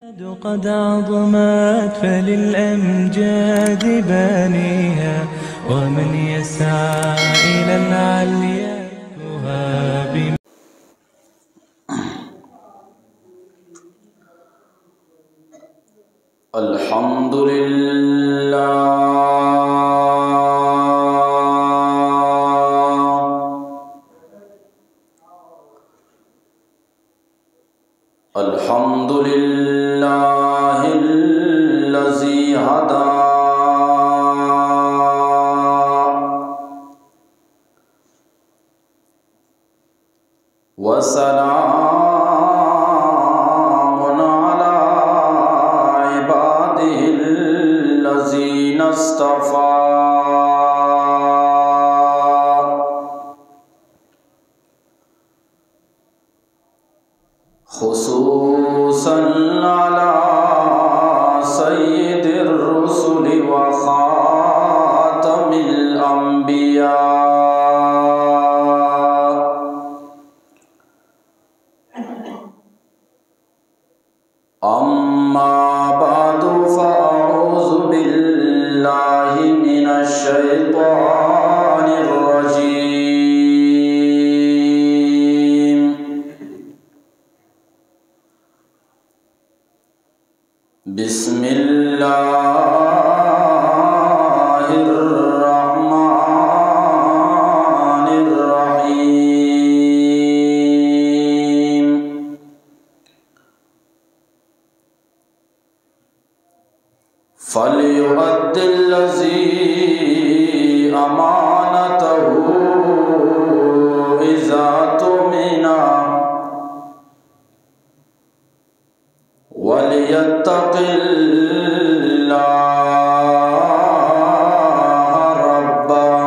قد عظمت فللأمجاد بانيها ومن يسعى إلى العليا يهاب. الحمد لله الحمد لله الذي هدى وسلام على عباده الذين اصطفى خصوصا على سيد الرسل وخاتم الأنبياء أما بعد فأعوذ بالله من الشيطان الرجيم بسم الله الرحمن الرحيم فليؤد الذي أمانته إذا اؤتمن وليتق الله ربه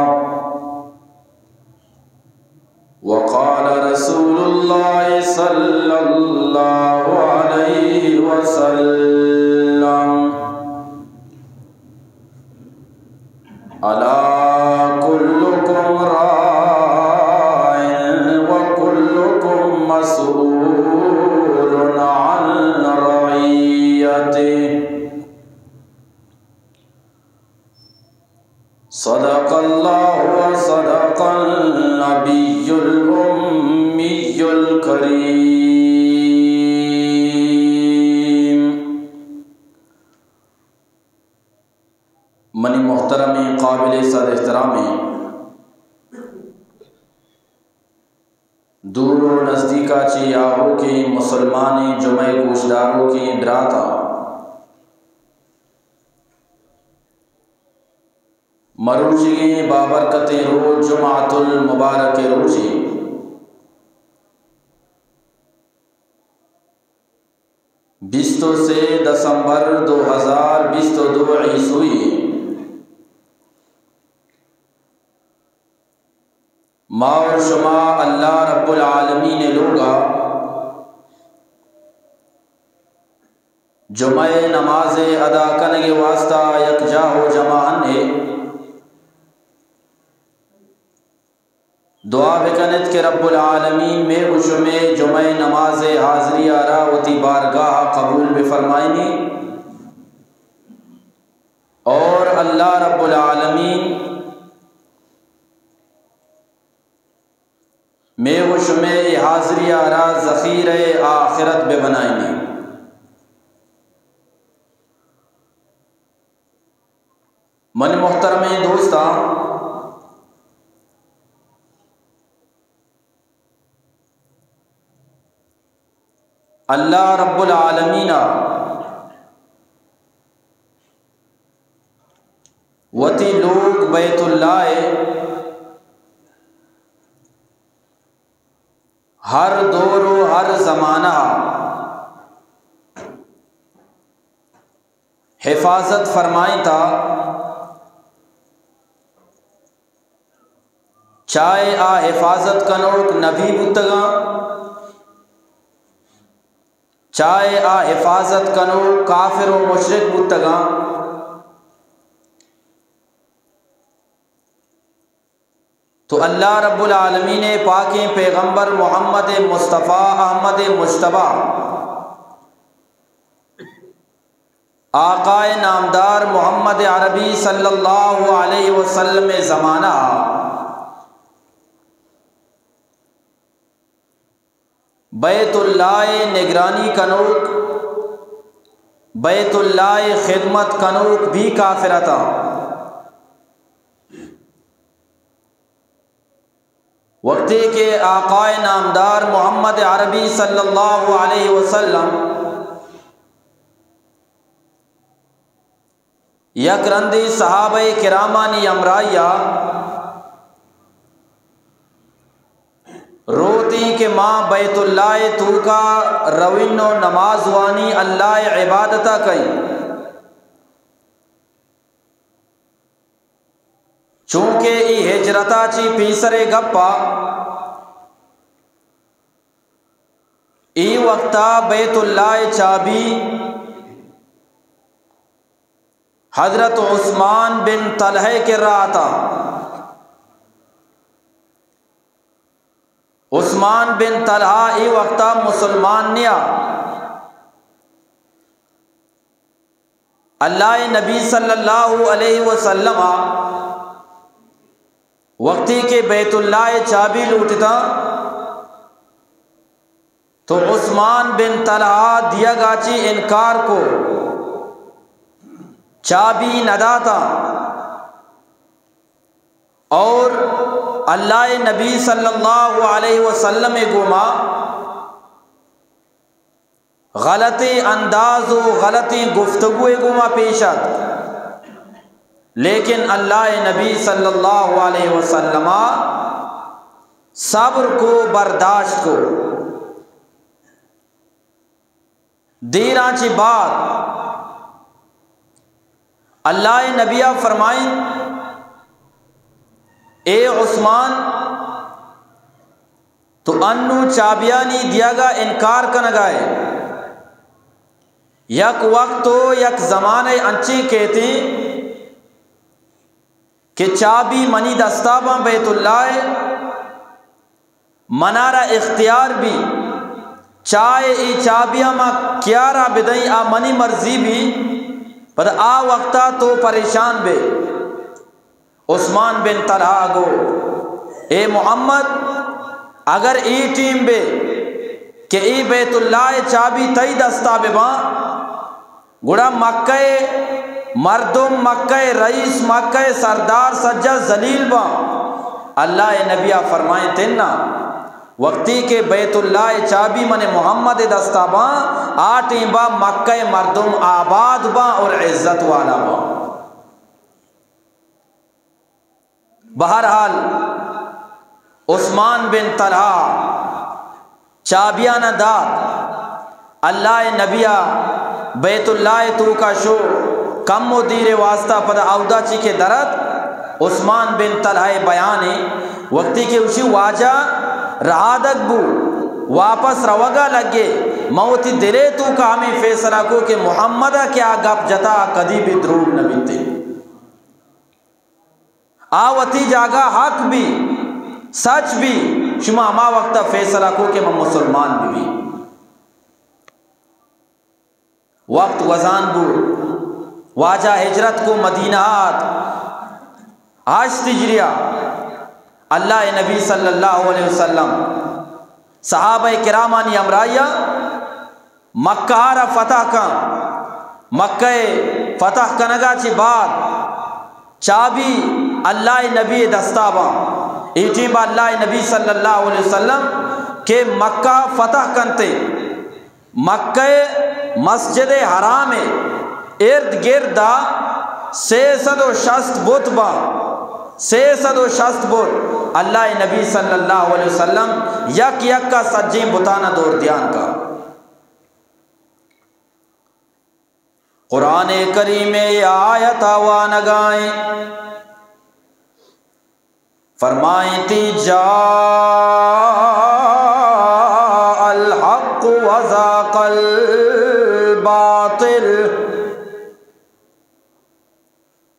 وقال رسول الله صلى الله عليه وسلم ألا كلكم راع وكلكم مسؤول عن رعيته صدق الله وصدق النبي الأمي الكريم. منی محترمی قابل صد احترامی دور و نزدیکا چی آہو کی مسلمانی جمعہ گوشداروں کی براتا مروچی بابرکت روز جمعۃ المبارک روچی 23 دسمبر 2022 عیسوی ما اور شما اللہ رب العالمین لوگا جمعہ نماز ادا کرنے کے واسطہ یکجا ہو جمع نے دعا بکنت کہ رب العالمین میں میں جمعہ نماز حاضری آرا وتی بارگاہ قبول بفرمائنی اور اللہ رب العالمین میں حاضری آرا ذخیر آخرت بے بنائنی. من محترم دوستا اللہ رب العالمین وتی لوگ بیت اللہ ہر دور و ہر زمانہ حفاظت فرمائی تھا چاہے آ حفاظت کنوک نبی بتگا چاہے آ حفاظت کنوک کافر و مشرک بتگا تو اللہ رب العالمین پاک پیغمبر محمد مصطفیٰ احمد مجتبیٰ آقائے نامدار محمد عربی صلی اللہ علیہ وسلم زمانہ بیت اللہ نگرانی کنوک، بیت اللہ خدمت کنوک بھی کافر تھا۔ وقتی کے آقائے نامدار محمد عربی صلی اللہ علیہ وسلم یک رندی صحابہ کرامانی امرائیہ روتی کہ ماں بیت اللہ تو کا روین و نماز وانی اللہ عبادتہ کئی، چونکہ ای ہجرتا چی پیسرے گپا ای وقتا بیت اللہ چابی حضرت عثمان بن طلحہ کے رہا تھا۔ عثمان بن طلحہ ای وقتا مسلمان نیا، اللہ نبی صلی اللہ علیہ وسلم وقتی کے بیت اللہ چابی لوٹتا تو عثمان بن طلحہ دیا گاچی انکار کو چابی نداتا، اور اللہ نبی صلی اللہ علیہ وسلم گما غلطی انداز و غلطی گفتگو گما پیشت، لیکن اللہ نبی صلی اللہ علیہ وسلم صبر کو برداشت کو دیراں چی بات اللہ نبیہ فرمائیں اے عثمان تو انو چابیانی دیا گا انکار کنگائے، یک وقت تو یک زمانے انچی کہتے کہ چابی منی دستاباں بیت اللہ منارا اختیار بھی چاہے ای چابیاں ماں کیارا بدئی آ منی مرضی بھی پر آ وقتا تو پریشان بے۔ عثمان بن طلحہ گو اے محمد اگر ای ٹیم بے کہ ای بیت اللہ چابی تئی دستا بے باں گڑا مکہ مردم مکہ رئیس مکہ سردار سجا ذلیل باں، اللہ نبیہ فرمائیں تینا وقتی کے بیت اللہ چابی من محمد دستا باں آٹیں با مکہ مردم آباد باں اور عزت والا باں۔ بہرحال عثمان بن طلحہ چابیانہ داد اللہ نبیہ بیت اللہ تو کا شو کم و دیر واسطہ پدا عودہ چی کے درد عثمان بن طلحہ بیانے وقتی کے اسی واجہ رہادک بو واپس روگا لگے موتی دلے تو کا ہمیں فیصلہ کو کہ محمدہ کیا گپ جتا کدی بھی دروگ نبی تے آوتی جاگا حق بھی سچ بھی شما ہما وقتا فیصلہ کو کہ میں مسلمان بھی وقت وزان بو واجہ ہجرت کو مدینہ آج تجریہ اللہ نبی صلی اللہ علیہ وسلم صحابہ کرامانی امرائیہ مکہ را فتح کا مکہ فتح کنگا چی بعد چابی اللہ نبی دستابا ایٹیبا اللہ نبی صلی اللہ علیہ وسلم کہ مکہ فتح کنتے مکہ مسجد حرام ارد گردہ 660 بت با 660 بت اللہ نبی صلی اللہ علیہ وسلم یک یک کا سجیں بتانا دور دیان کا۔ قرآن کریم یہ آیت آوانگائیں فرمائیں تی جاء الحق وزاق الباطل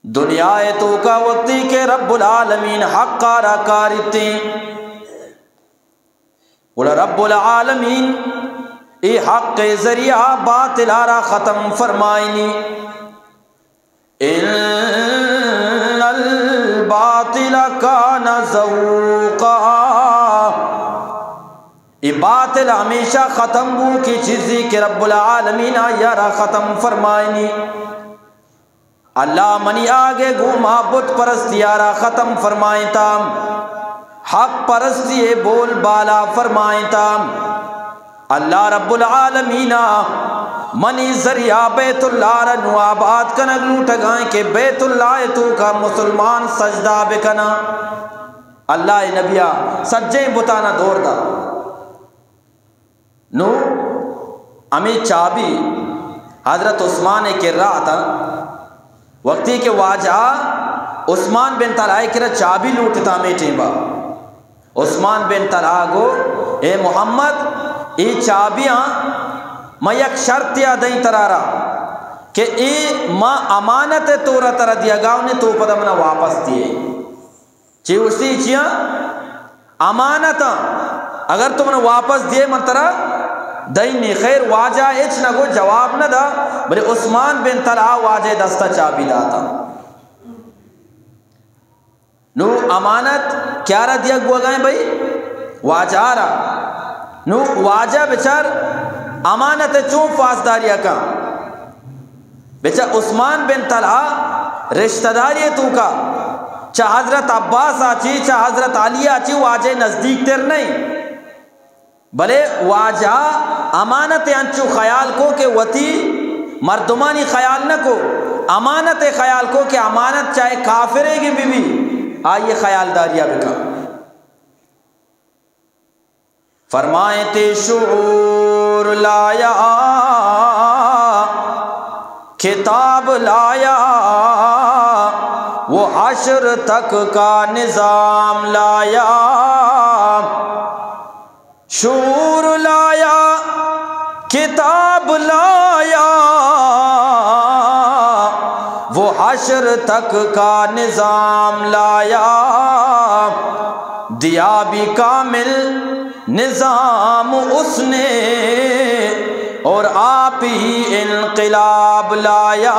دنیا تو کا وقتی کے رب العالمین حق کارا کارتی بولا رب العالمین ای حق ذریعہ باطل آرا ختم فرمائنی ان الباطل کان زوقا ای باطل ہمیشہ ختم ہو کی چیزی کہ رب العالمین یارا ختم فرمائنی اللہ منی آگے گھوما بت پرستی یارا ختم فرمائیں تام حق پرستی بول بالا فرمائیں تام اللہ رب العالمین منی ذریعہ بیت اللہ رنو آباد کنگ لوٹگائیں کہ بیت اللہ تو کا مسلمان سجدہ بکنا اللہ نبیہ سجیں بتانا دور دا نو امی چابی حضرت عثمان کے رہا تھا وقتی کے واجہ عثمان بن طلحہ کے چابی لوٹتا میٹیں با عثمان بن طلحہ کو اے محمد ای چابیاں میں یک شرط یادیں ترارا کہ ای ما امانت تورا ترا دیا گاؤں نے تو پتہ منا واپس دیے چی اسی چیاں امانتا اگر تم نے واپس دیے من ترا دینی خیر واجہ اچ نہ کو جواب نہ دا بلے عثمان بن طلحہ واجہ دستا چابی داتا نو امانت کیا رہ دیا گوا گئے بھئی واجہ رہا نو واجہ بچار امانت چون فاسداریا کا بچار عثمان بن طلحہ رشتہ داری تو کا چاہ حضرت عباس آچی چاہ حضرت علی آچی واجہ نزدیک تر نہیں بلے واجہ امانت انچو خیال کو کہ وطی مردمانی خیال نہ کو امانت خیال کو کہ امانت چاہے کافرے کی بھی آئیے خیال داریا بکا فرمائیں تے شعور لایا کتاب لایا وہ حشر تک کا نظام لایا شعور لایا کتاب لایا وہ حشر تک کا نظام لایا دیا بھی کامل نظام اس نے اور آپ ہی انقلاب لایا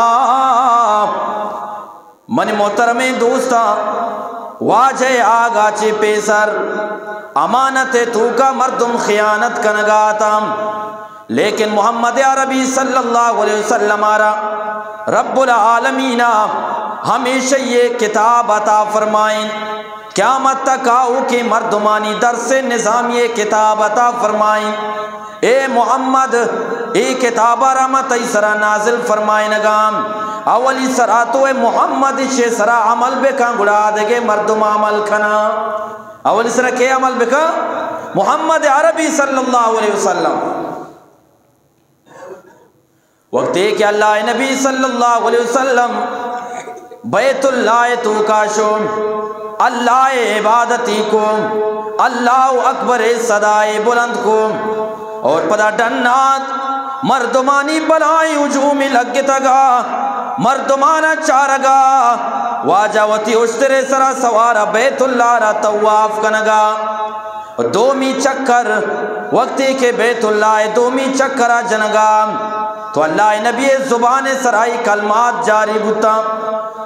من محترم دوستا واجہ آگا چی پیسر امانت تو کا مردم خیانت کنگاتا لیکن محمد عربی صلی اللہ علیہ وسلم آرہ رب العالمین ہمیشہ یہ کتاب عطا فرمائیں قیامت تک آؤ کہ مردمانی درس نظام یہ کتاب عطا فرمائیں اے محمد اے کتاب رحمت سرا نازل فرمائیں نگام اولی سرا تو اے محمد شے سرا عمل بکا گڑا دے مردم عمل کھنا اولی سرا کے عمل بکا محمد عربی صلی اللہ علیہ وسلم وقت ہے کہ اللہ نبی صلی اللہ علیہ وسلم بیت اللہ تو کاشم اللہ عبادتی کو اللہ اکبر صدائے بلند کو اور پدا ڈنات مردمانی بلائی ہجومی لگتا گا مردمانا چارگا واجاوتی اشترے سرا سوارا بیت اللہ را تواف کنگا دومی چکر وقتی کے بیت اللہ دومی چکرہ جنگا تو اللہ نبی زبان سرائی کلمات جاری بتا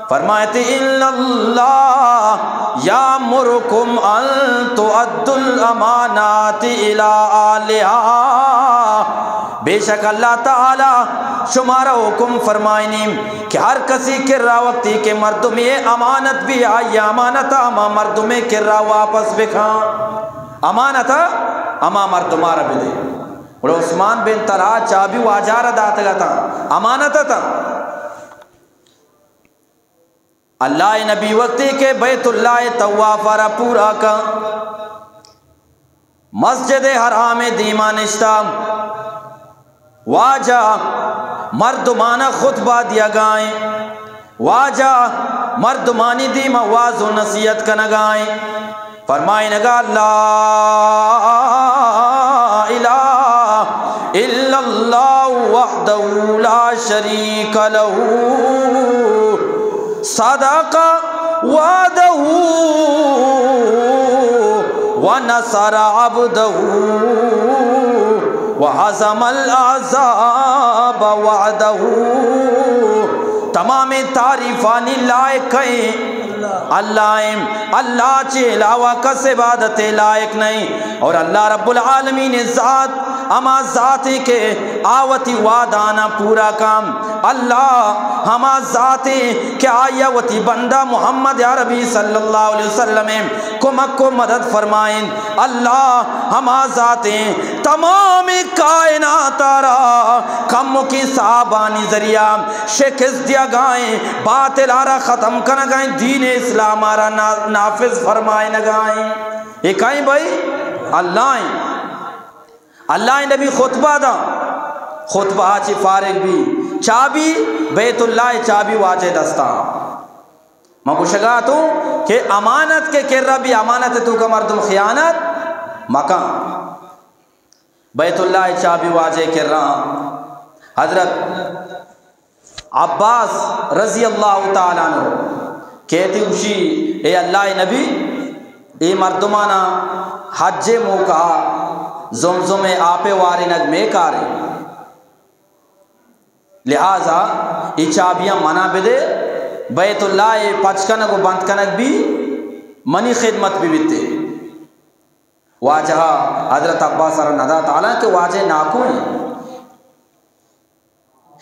فرمائے ان اللہ یامرکم ان تؤدوا الامانات الی اہلہا بے شک اللہ تعالی شمارا حکم فرمائنی کہ ہر کسی کرا وقتی کے مردم یہ امانت بھی آئی امانت اما مردم کرا واپس بکھا امانت اما مردمارا بھی دے اور عثمان بن طلحہ چابی واجارہ داتا گا تھا امانت تھا اللہ نبی وقتی کے بیت اللہ توافارہ پورا کا مسجد حرام دیما نشتا واجہ مردمانہ خطبہ دیا گائیں واجہ مردمانی دیما واز و نصیحت کا نگائیں فرمائیں نگا لا الہ الا اللہ وحدہ لا شریک لہ صدق وعدہ ونصر عبدہ وعزم العذاب وعدہ، تمام تعریفانی لائق ہیں اللہ چے علاوہ کس عبادت لائق نہیں، اور اللہ رب العالمین ذات اما ذاتی کے آوتی وعدانا پورا کام، اللہ ہما ذاتی کہ آیا وتی بندہ محمد عربی صلی اللہ علیہ وسلم کمک کو مدد فرمائیں، اللہ ہما ذاتی تمام کائنات آرہ کم کی صحابانی ذریعہ شکست دیا گائیں، باطل آرہ ختم کرنا گائیں، دین اسلام آرہ نافذ فرمائیں نگائیں۔ یہ کہیں بھائی اللہ نبی خطبہ دا، خطبہ آچی فارغ بھی چابی بیت اللہ چابی واجہ دستا، میں پوچھگا تو کہ امانت کے کر رہا بھی امانت تو کا مردم خیانت مکان، بیت اللہ چابی واجہ کر رہا۔ حضرت عباس رضی اللہ تعالیٰ عنہ کہتی اسی اے اللہ نبی اے مردمانا حج موقع زمزم آپے وارنگ میں کارے، لہذا یہ چابیاں منع بدے، بیت اللہ پچکنگ و بند کنگ بھی منی خدمت بھی بیتے۔ واجہ حضرت عباس رضی اللہ تعالیٰ کہ واجہ ناکو ہیں۔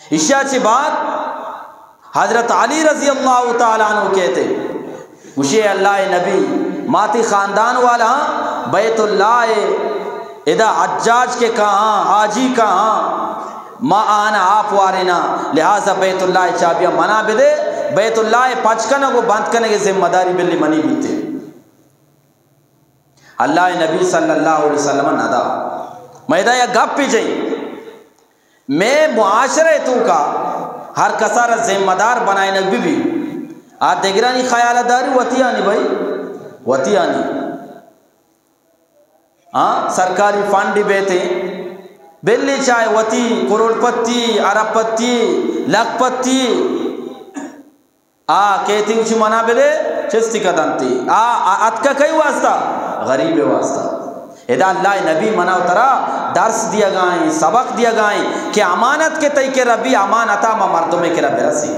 اشیاء چی بات حضرت علی رضی اللہ تعالیٰ عنہ کہتے مجھے اللہ نبی ماتی خاندان والا بیت اللہ ادا حجاج کے کہاں حاجی کہاں ما آنا آپ وارینا، لہذا بیت اللہ چابیاں منع بدے، بیت اللہ پچکنہ کو بند کرنے کی ذمہ داری بلی منی بیتے۔ اللہ نبی صلی اللہ علیہ وسلم ندا میدہ یا گپ پی جائیں، میں معاشرے تو کا ہر کسارہ ذمہ دار بنائے نگبی بھی آج دیگرانی خیالہ داری وطیانی بھائی وطیانی، سرکاری فنڈی بیتے بلی چاہے وطی کروڑ پتی عرب پتی لکھ پتی کہتی اچھی منع بلے چستی کا دنتی اتکا کئی واسطہ غریب واسطہ۔ ادا اللہ نبی منع اترا درس دیا گائیں، سبق دیا گائیں کہ امانت کے تئی کے ربی امانتا ما مردمے کے رب رسی،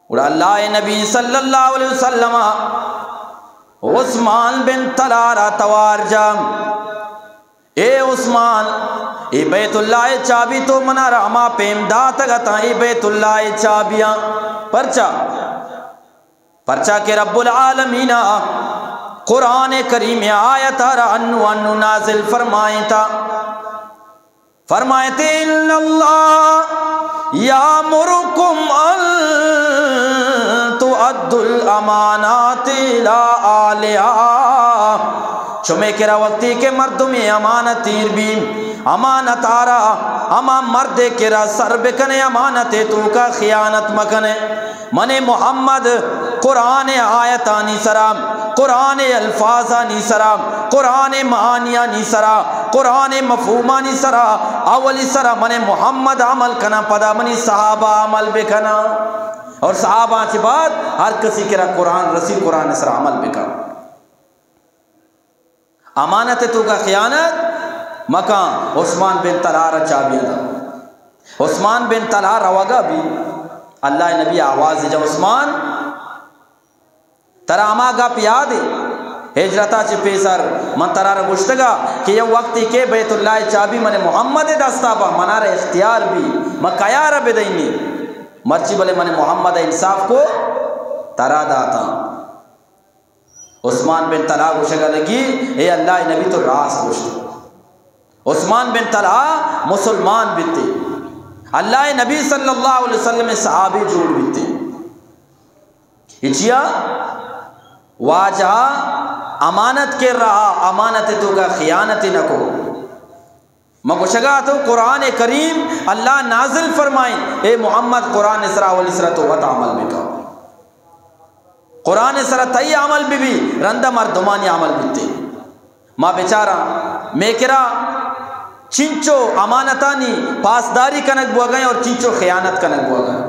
اور اللہ نبی صلی اللہ علیہ وسلم عثمان بن طلحہ توار جام، اے عثمان اے بیت اللہ چابی تو منا رحمہ پیمدہ تگتا اے بیت اللہ چابیاں پرچا کے رب العالمین قرآن کریم آیت انو نازل فرمائیں تا، فرمائے تھے ان اللہ یامرکم ان تؤدوا الامانات الى اہلہا، چمے کرا وقتی کے مردمی امانت تیر بھی امانت آرا اما مرد کرا سر بکنے امانت تو کا خیانت مکنے، من محمد قرآن آیتانی سرام، قرآن الفاظانی سرام، قرآن معانیانی سرا، قرآن مفہومانی سرا، اولی سرا من محمد عمل کنا پدا منی صحابہ عمل بکنا، اور صحابہ کی بات ہر کسی کرا قرآن رسی قرآن سرا عمل بکنا۔ امانت تو کا خیانت مکان عثمان بن طلحہ چابیاں دا، عثمان بن طلحہ روگا بھی اللہ نبی آواز جا عثمان ترا اما گا پیادے ہجرتا چی پیسر من ترار گشتگا کہ یہ وقتی کے بیت اللہ چابی من محمد دستا با منار اختیار بھی من قیار بدینی مرچی بلے من محمد انصاف کو ترا داتا۔ عثمان بن طلحہ گوشگا لگی اے اللہ نبی تو راس گوشت، عثمان بن طلحہ مسلمان بیتے، اللہ نبی صلی اللہ علیہ وسلم صحابی جوڑ بیتے، اچھیا واجہ امانت کے رہا امانت تو کا خیانت نہ کو مگوشگا تو قرآن کریم اللہ نازل فرمائیں اے محمد قرآن اسرا والاسرا تو وط عمل بکا، قرآن اسرا تئی عمل بھی رندہ مردمانی عمل بیتے، ماں بیچارہ میکرا چنچو امانتانی پاسداری کنک بوا گئے اور چنچو خیانت کنک بوا گئے۔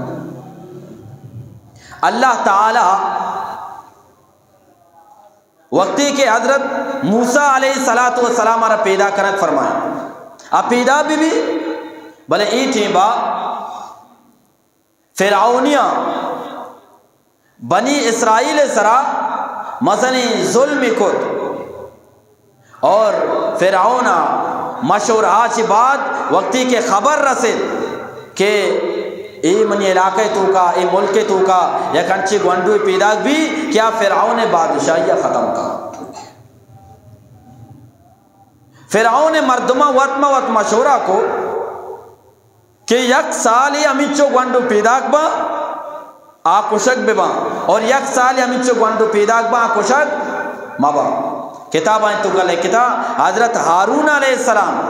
اللہ تعالی وقتی کہ حضرت موسیٰ علیہ السلام را پیدا کرک فرمائیں اب پیدا بھی بلے ای ٹیمبا فرعونیاں بنی اسرائیل سرا مزنی ظلم کت اور فرعونہ مشہور آج بعد وقتی کے خبر رسید کہ ای منی علاقے تو کا ای ملک تو کا یا کنچی گونڈوی پیدا بھی کیا فرعون بادشاہیہ ختم کا فرعون مردمہ وط مشورہ کو کہ یک سالی امیچو گونڈو پیدا با آکوشک ببا اور یک سالی امیچو گونڈو پیدا با آکوشک مبا کتاب آئیں تو کا لکھتا حضرت ہارون علیہ السلام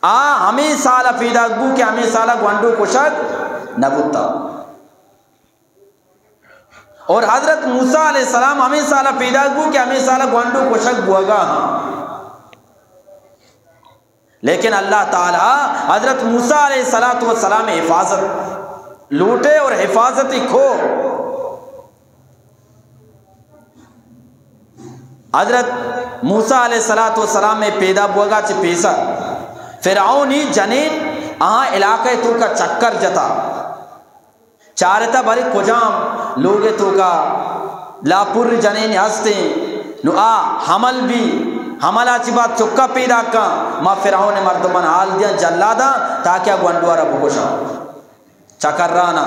ہمیں سالہ پیدا بو کہ ہمیں سالہ گونڈو کوشک نبوتا اور حضرت موسیٰ علیہ السلام ہمیں سالہ پیدا بو کہ ہمیں سالہ گونڈو کوشک بوگا لیکن اللہ تعالی حضرت موسیٰ علیہ السلام حفاظت لوٹے اور حفاظتی کھو حضرت موسیٰ علیہ السلام میں پیدا بوگا چھ پیسا فرعونی جنین علاقے تو کا چکر جتا چارتا بھری کجام لوگے تو کا لاپور جنین ہستے نو حمل بھی حملہ چی بات چکا پیدا کا ما فرعون مردمان حال دیا جلادا تاکہ گونڈوارا بکشا چکر رانا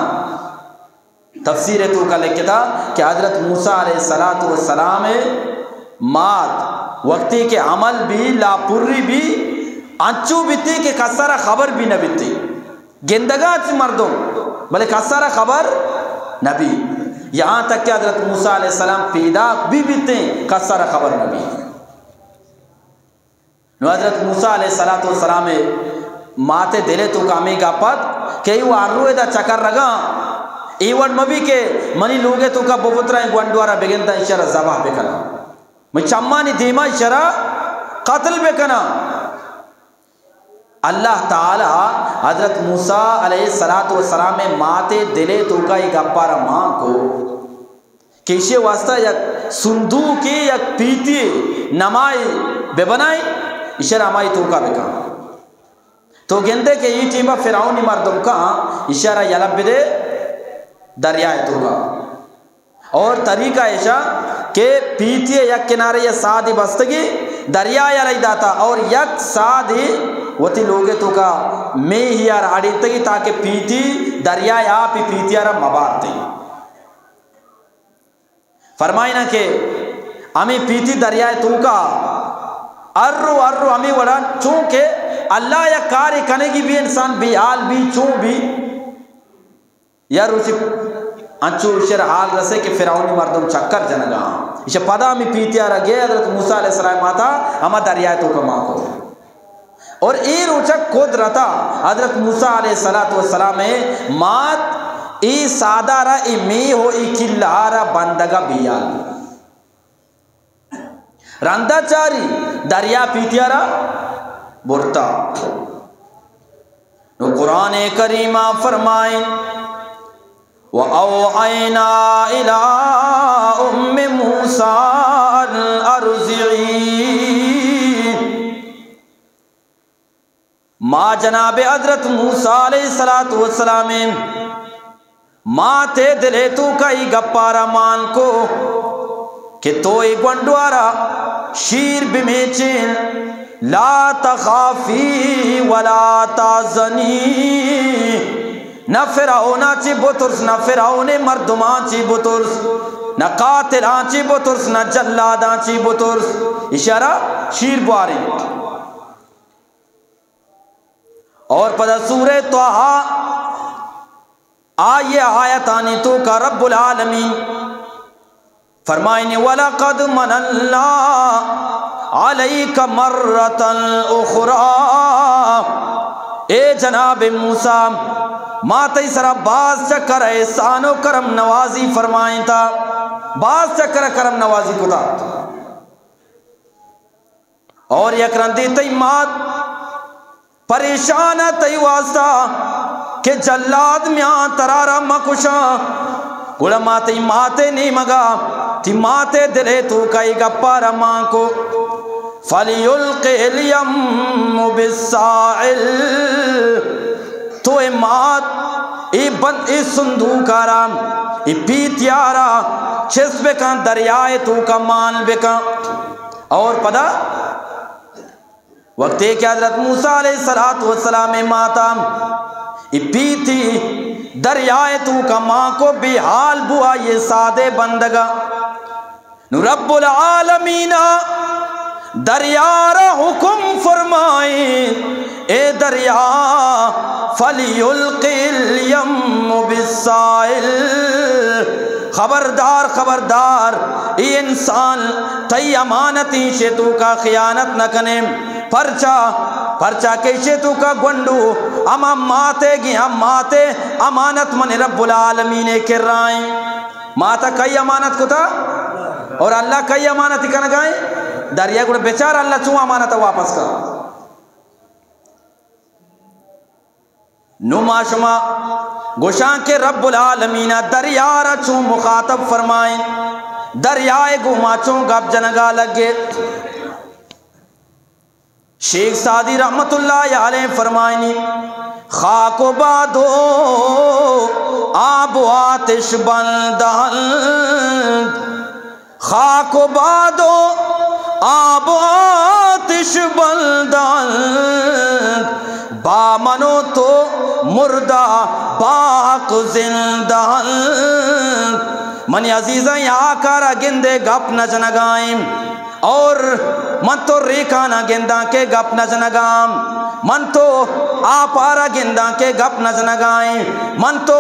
تفسیر تو کا لکھتا کہ حضرت موسیٰ علیہ السلام مات وقتی کے عمل بھی لاپوری بھی انچو بیتی کہ کسارا خبر بھی نہ بیتی گندگا چی مردوں بلے کسارا خبر نبی یہاں تک کہ حضرت موسیٰ علیہ السلام پیدا بھی بیتے کسارا خبر نبی نو حضرت موسیٰ علیہ السلام ماتے دلے تو کامی گا پت کہ وہ آروے دا چکر رگا ایوان مبی کہ منی لوگے تو کا بوترائیں گوانڈوارا بگنتا اشارہ زباہ بکنا میں چمانی دیما اشارہ قتل بکنا اللہ تعالی حضرت موسیٰ علیہ السلام ماتے دلے تو کا ایک اپارا ماں کو کیشے واسطہ یک صندوقی یک پیتی نمائی بے بنائی اشارہ ہمائی تو کا بکا تو گندے کہ یہ ٹیمہ فرعونی مردم کا اشارہ یلب دے دریائے تو کا اور طریقہ ایشا کہ پیتی یک کنارے یا سادی بستگی دریائے علی داتا اور یک سادی وتی لوگے تو کا میں ہی یار آڑی تگی تاکہ پیتی دریائے آپ ہی پیتی یارا مبار تی فرمائی نا کہ ہمیں پیتی دریائے تو کا ارو ہمیں وڑا چونکہ اللہ یا کاری کنے کی بھی انسان بھی حال بھی چون بھی یا روچی انچو اشار حال رسے کہ فرعونی مردم چکر جنگا اشار پدا ہمیں پیتی آرہ گئے حضرت موسیٰ علیہ السلام آتا ہمیں دریائے تو کا ماں کو اور ای روچک خود رتا حضرت موسیٰ علیہ السلام مات ای سادارا ای می ہو ای کلہارا بندگا بیال رندہ چاری دریا پیتیارا برتا نو قرآن کریمہ فرمائیں وَأَوْحَيْنَا إِلَىٰ أُمِّ مُوسَىٰ الْأَرْضِعِينَ ماں جناب حضرت موسیٰ علیہ السلام ماں تے دلے تو کئی گپارا مان کو کہ تو ای گونڈوارا شیر بمیچین لا تخافی ولا تازنی نہ فرعونہ چی بطرس نہ فرعون مردمان چی بطرس نہ قاتلان چی بطرس نہ جلادان چی بطرس اشارہ شیر بواری اور پدا سورہ توہا آئیے آیتانی تو کا رب العالمین فرمائنی وَلَقَدْ مَنَ اللَّهُ عَلَيْكَ مَرَّةً أُخْرَى اے جناب موسیٰ ماتی سرا باز چکر احسان و کرم نوازی فرمائیں تا باز چکر کرم نوازی کو تا اور یک رندی تی مات پریشانہ تی واسطہ کہ جلاد میاں ترارا مکشا گوڑا ماتے نہیں مگا تی ماتے دلے تو کئی گپارا ماں کو فَلْيُلْقِ الْيَمُّ بِالسَّاحِلِ تو اے مات ای صندوق آرام ای پیتیارا چس بکن دریائے تو کا مان بکن. اور پدا وقت ہے کہ حضرت موسیٰ علیہ السلام ماتا ای پیتی دریائے تو کا ماں کو بے حال بوا یہ سادے بندگا. نو رب العالمین دریا را حکم فرمائیں اے دریا فَلْيُلْقِ الْيَمُّ بِالسَّاحِلِ خبردار خبردار ای انسان تی امانتی شیطو کا خیانت نہ کنے پرچا کے شیطو کا گونڈو اما ماتے گی ہم ماتے امانت من رب العالمین کر رائیں. ماتا کئی امانت کو تھا اور اللہ کئی امانت کن گائیں دریا کو بیچار اللہ چون امانت واپس کا. نما شما گوشان کے رب العالمین دریا را چون مخاطب فرمائیں دریائے گما چون گپ جنگا لگے. شیخ سعدی رحمت اللہ علیہ فرمائنی خاک و بادو آب و آتش بندان خاک و بادو آب و آتش بندان با منو تو مردہ باق زندان. منی عزیزاں یا کارا گندے گپ نہ جنگائیں اور من تو ریکانا گنداں کے گپ نہ جنگام من تو آپارا گنداں کے گپ نہ جنگائیں من تو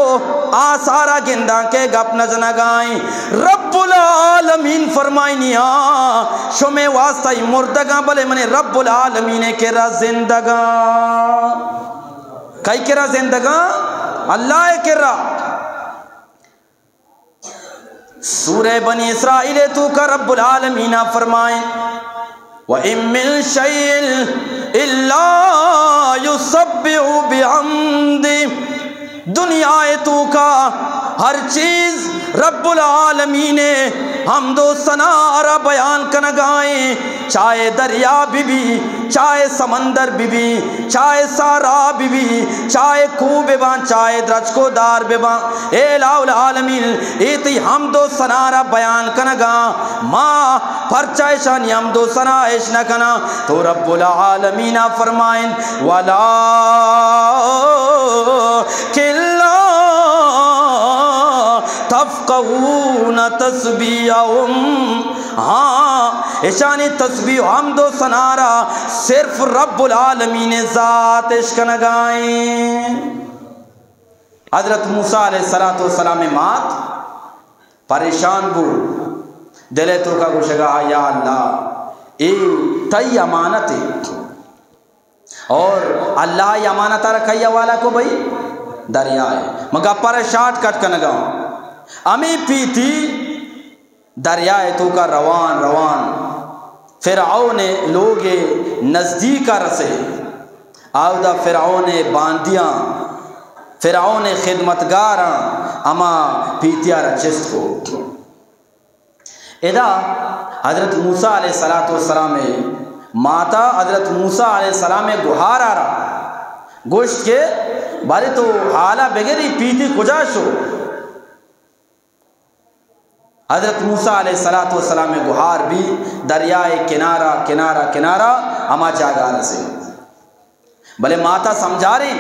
آسارا گنداں کے گپ نہ جنگائیں. رب العالمین فرمائنی شمع واسطہ مردگاں بلے منی رب العالمین کے را زندگاں کئی کے را زندگاں اللہ کے را. سورہ بنی اسرائیل تو کا رب العالمین فرمائیں وَإِن مِّن شَيْءٍ إِلَّا يُسَبِّحُ بِحَمْدِهِ دنیا تو کا ہر چیز رب العالمین حمد و ثنا را بیان کنگائیں چاہے دریا بھی چاہے سمندر بھی چاہے سارا بھی چاہے کوہ ببان چاہے درج کو دار ببان اے الہ العالمین ایتی حمد و ثنا را بیان کنگا ماں پرچائے شانی حمد و ثنا ایش نہ کنا تو رب العالمین فرمائیں وَلَا كِلَّا تفقہون تسبیحہم ہاں اشانی تسبیح حمد و ثنا صرف رب العالمین ذات عشق نگائیں. حضرت موسیٰ علیہ السلام مات پریشان بو دلے تو کا گوشگا یا اللہ اے تی امانت اور اللہ یہ امانت رکھائی والا کو بھئی دریا ہے مگا پر شاٹ کٹ کنگاؤں امی پیتی دریائے تو کا روان فرعون لوگے نزدیک رسے آودہ فرعون باندیاں فرعون خدمتگاراں اما پیتیا رچست کو ادا حضرت موسیٰ علیہ السلام ماتا حضرت موسیٰ علیہ السلام گوھار آ رہا گوشت کے بارے تو حالہ بغیری پیتی کجا شو حضرت موسیٰ علیہ السلام گوھار بھی دریائے کنارہ اما جاگا رسے بلے ماتا سمجھا رہی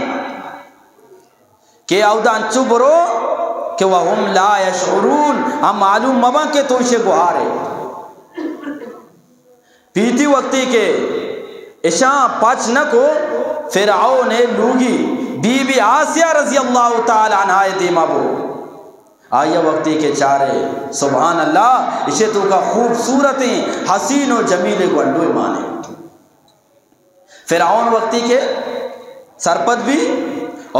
کہ اودہ انچو برو کہ وَهُمْ لَا يَشْعُرُونَ ہم معلوم مباں کہ تو اسے گوھار ہے پیتی وقتی کے اشاں پچ نہ کو فرعون لوگی بی بی آسیہ رضی اللہ تعالی عنہ دیما بو آیا وقتی کے چارے سبحان اللہ اسے تو کا خوبصورتیں حسین و جمیل گونڈو مانے فرعون وقتی کے سرپت بھی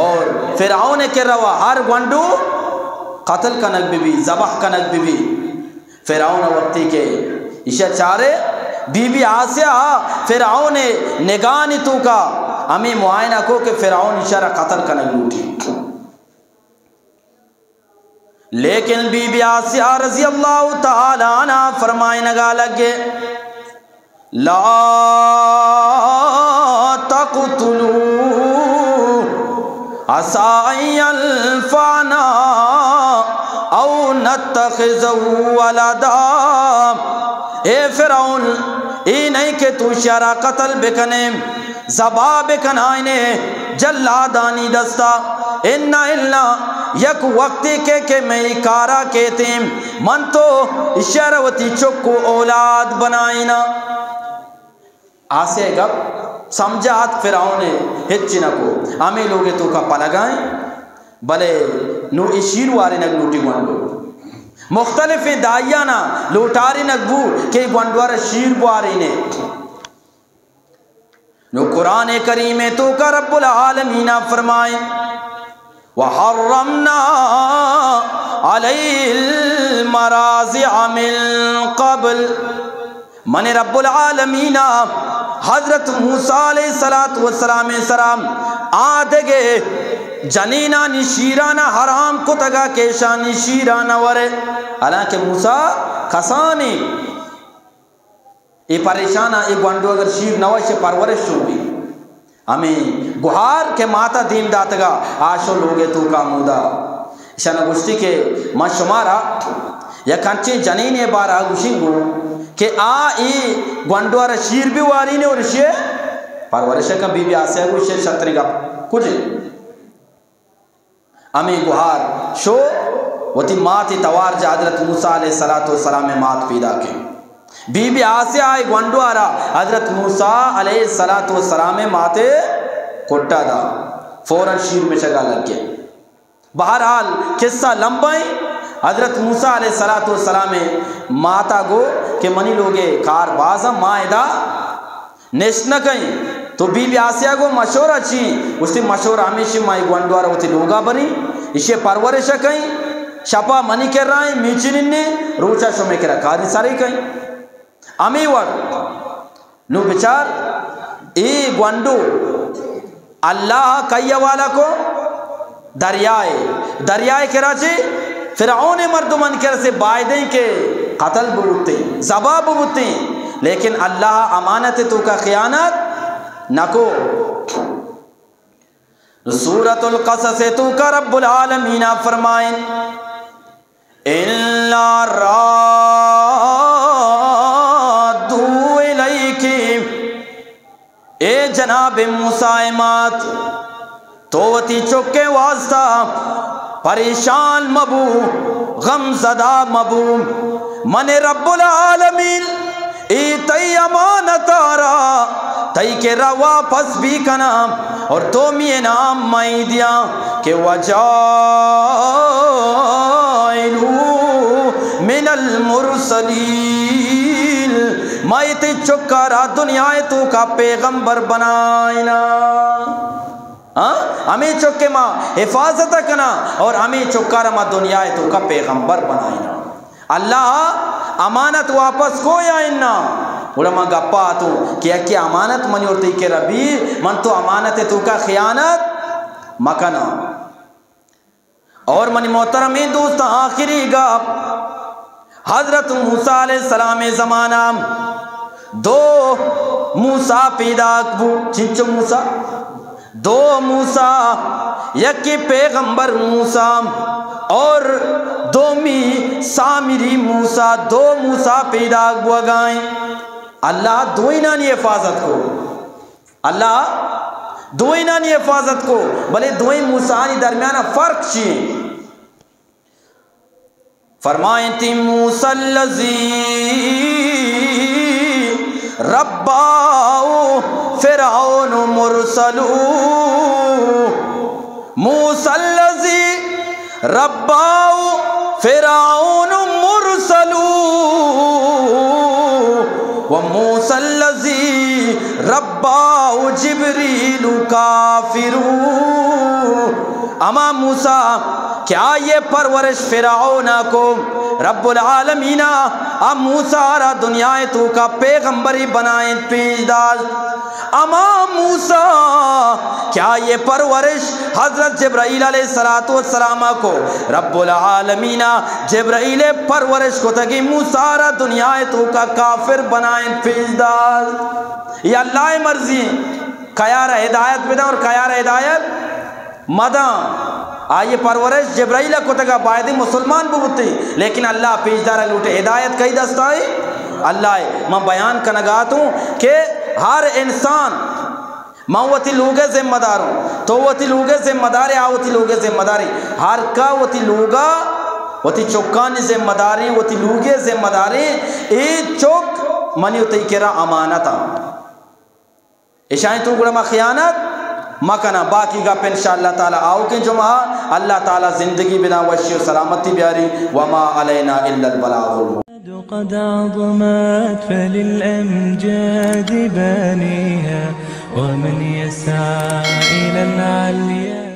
اور فرعون کے روا ہر گونڈو قتل کنک بھی ذبح کنک بھی فرعون وقتی کے اسے چارے بی بی آسیہ فرعون نگانی تو کا ہمیں معائنہ کو کہ فرعون اشارہ قتل کنک لوٹی لیکن بی بی آسیہ رضی اللہ تعالی عنہ فرمائے نگا لگے لا تقتلوا عسى الفانا او نتخذه ولدا۔ اے فرعون ای نہیں کہ تو شرع قتل بکنے زبا بکنائنے جلادانی دستا ان اللہ یک وقتی کہ میں کارا کہتے ہیں من تو اشارتی چکو اولاد بنائینا۔ آسے گا سمجھات فرعون ہچ نہ کو ہمیں لوگے تو کا پلگائیں بلے نو اشیر وارے نگ لوٹی گوانڈو مختلف دائیانا لوٹاری نگبو کہ گوانڈوار شیر بواری نے نو قرآن کریم تو کا رب العالمین فرمائیں وحرمنا علیہ المراضع من قبل۔ من رب العالمین حضرت موسیٰ علیہ السلام سلام آدھگے جنینہ نشیرانہ حرام کو تگا کیشا نشیرانہ ورے حالانکہ موسیٰ کسانی ای پریشانہ ای گوانڈو اگر شیر نوش پرورش ہوگی ہمیں گوھار کے ماتا دین داتگا آشو لوگے تو کا مودا شانہ گوشتی کے ما شمارا یا کنچے جنین بارا گوشنگو کہ ای گوانڈوار شیر بھی واری نے اور شیر پرورش کا بی بی آسیہ کو شیر شتری گا کچھ ہمیں گوھار شو وتی ماتی توار جا حضرت موسیٰ علیہ السلام میں مات پیدا کی بی بی آسیہ آئی گوانڈوارا حضرت موسیٰ علیہ السلام میں ماتے کٹا دا فوراں شیر میں شگا لگ گیا۔ بہرحال قصہ لمبائیں حضرت موسیٰ علیہ السلام میں ماتا گو کہ منی لوگے کار بازا مائدہ نشنہ کہیں تو بی بی آسیہ کو مشورہ چین اس تی مشورہ ہمیشہ مائی گوانڈوارا ہوتی لوگا بنی اسے پرورشہ کہیں شپا منی کر رہا ہے میچی ننے روچہ شمیں کرا کاری ساری کہیں امی وقت نو بچار ای گوانڈو اللہ کئی والا کو دریائے کراچی فرعون مردمان کر سے بائدیں کے قتل بوتے زبا بوتے لیکن اللہ امانت تو کا خیانت نکو۔ سورۃ القصص تو کا رب العالمین فرمائیں اِلَّا رَادُّ إِلَيْكِ۔ اے جناب موسیٰ مات توتی چکے واسطہ پریشان مبو غم زدہ مبو من رب العالمین ای تی امانت آرا تی کے را واپس بھی کنا اور تو می نام مائی دیا کہ وجائلو من المرسلین مائی تی چکارا دنیا تو کا پیغمبر بنائنا ہمیں چکے ماں حفاظت کنا اور ہمیں چکارا ماں دنیا تو کا پیغمبر بنائنا۔ اللہ امانت واپس کو یا اننا علماء گپا تو کیا امانت منی اور تی کے ربی من تو امانت تو کا خیانت مکنا۔ اور منی محترمین دوست آخری گپ حضرت موسیٰ علیہ السلام زمانہ دو موسیٰ پیدا کبو چنچو موسیٰ دو موسیٰ یکی پیغمبر موسیٰ اور دومی سامری موسیٰ دو موسیٰ پیدا کبو گائیں۔ اللہ دوئینانی حفاظت کو اللہ دوئینانی حفاظت کو بلے دوئین موسیٰ درمیانہ فرق چیئے فرمائیں تی موسیٰ اللذی رباؤ فرعون مرسلو موسیٰ اللذی رباؤ فرعون مرسلو وموسیٰ اللذی رباؤ جبریل کافرو۔ اما موسیٰ کیا یہ پرورش فرعون کو رب العالمین اب موسیٰ را دنیا تو کا پیغمبری بنائیں پیداز اما موسیٰ کیا یہ پرورش حضرت جبرائیل علیہ السلام کو رب العالمین جبرائیل پرورش کو تکی موسیٰ را دنیا تو کا کافر بنائیں پیجدار یہ اللہ مرضی کیارہ ہدایت بدا اور کیارہ ہدایت مدہ آئیے پرورش جبرائیل کو تکا باید مسلمان بہتی لیکن اللہ پیجدار لوٹے ہدایت کئی دستائی اللہ ہے میں بیان کا نگات ہوں کہ ہر انسان میں وہتی لوگے ذمہ دار ہوں تو وہتی لوگے ذمہ داری آوتی لوگے ذمہ داری ہر کا وہتی لوگا وہتی چوکانی ذمہ داری وہتی لوگے ذمہ داری ای چوک منی ہوتی کرا امانتا اشائیں تو گڑا میں خیانت مکنا باقی کا پہ انشاءاللہ تعالی آؤ کے جمعہ اللہ تعالی زندگی بنا وشی و سلامتی بیاری وما علینا الا البلاغ قد عظمت فللأمجاد بانيها ومن يسعى إلى العليا